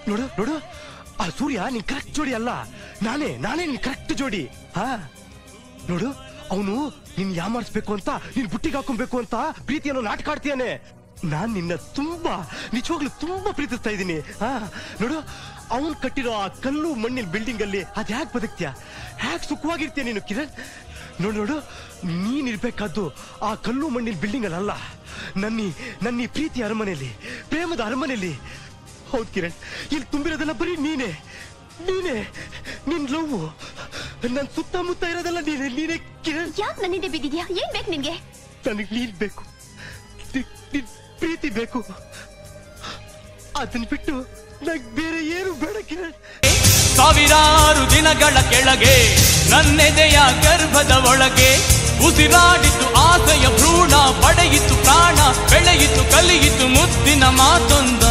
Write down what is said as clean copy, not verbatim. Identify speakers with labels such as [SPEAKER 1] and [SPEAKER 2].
[SPEAKER 1] ನೋಡು ನೋಡು, ಆ ಸೂರ್ಯ ನಿನ್ ಕರೆಕ್ಟ್ ಜೋಡಿ ಅಲ್ಲ, ನಾನೇ ನಿನ್ ಕರೆಕ್ಟ್ ಜೋಡಿ. ಹಾ ನೋಡು, ಅವನು ನಿನ್ ಯಾಮಾರಿಸ್ಬೇಕು ಅಂತ, ನಿನ್ ಬುಟ್ಟಿಗೆ ಹಾಕೊಬೇಕು ಅಂತ ಪ್ರೀತಿಯನ್ನು ನಾಟಕ ಆಡ್ತೀಯಾನೆ. ನಾನ್ ನಿನ್ನ ನಿಜವಾಗ್ಲೂ ತುಂಬಾ ಪ್ರೀತಿಸ್ತಾ ಇದ್ದೀನಿ. ಹಾ ನೋಡು, ಅವನ್ ಕಟ್ಟಿರೋ ಆ ಕಲ್ಲು ಮಣ್ಣಿನ ಬಿಲ್ಡಿಂಗ್ ಅಲ್ಲಿ ಅದ್ ಹ್ಯಾಕ್ ಬದುಕ್ತೀಯ, ಹ್ಯಾಕ್ ಸುಖವಾಗಿರ್ತೀಯ ನೀನು ಕಿರಣ್? ನೋಡು ನೋಡು, ನೀನ್ ಇರ್ಬೇಕಾದ್ದು ಆ ಕಲ್ಲು ಮಣ್ಣಿನ ಬಿಲ್ಡಿಂಗ್ ಅಲ್ಲ, ನನ್ನ ಪ್ರೀತಿ ಅರಮನೆಯಲ್ಲಿ, ಪ್ರೇಮದ ಅರಮನೆಯಲ್ಲಿ. ಹೌದು ಕಿರಣ್, ಇಲ್ಲಿ ತುಂಬಿರೋದೆಲ್ಲ ಬರೀ ನೀನೇ. ನಿನ್ ಲವ್, ನನ್ ಸುತ್ತಮುತ್ತ ಇರೋದೆಲ್ಲ ನೀನೇ ಕಿರಣ್.
[SPEAKER 2] ಯಾಕೆ ನನ್ನಿಂದ ಬಿದ್ದಿದ್ಯಾ? ಏನ್ ಬೇಕು ನಿನ್ಗೆ?
[SPEAKER 1] ನನಗೆ ನೀನ್ ಬೇಕು, ನಿನ್ ಪ್ರೀತಿ ಬೇಕು. ಅದನ್ನ ಬಿಟ್ಟು ನಂಗೆ ಬೇರೆ ಏನು ಬೇಡ ಕಿರಣ್.
[SPEAKER 3] ಸಾವಿರಾರು ದಿನಗಳ ಕೆಳಗೆ ನನ್ನೆದೆಯ ಗರ್ಭದ ಒಳಗೆ ಉಸಿರಾಡಿತು ಆಸೆಯ ಭ್ರೂಣ, ಪಡೆಯಿತು ಪ್ರಾಣ, ಬೆಳೆಯಿತು ಕಲಿಯಿತು ಮುದ್ದಿನ ಮಾತೊಂದ.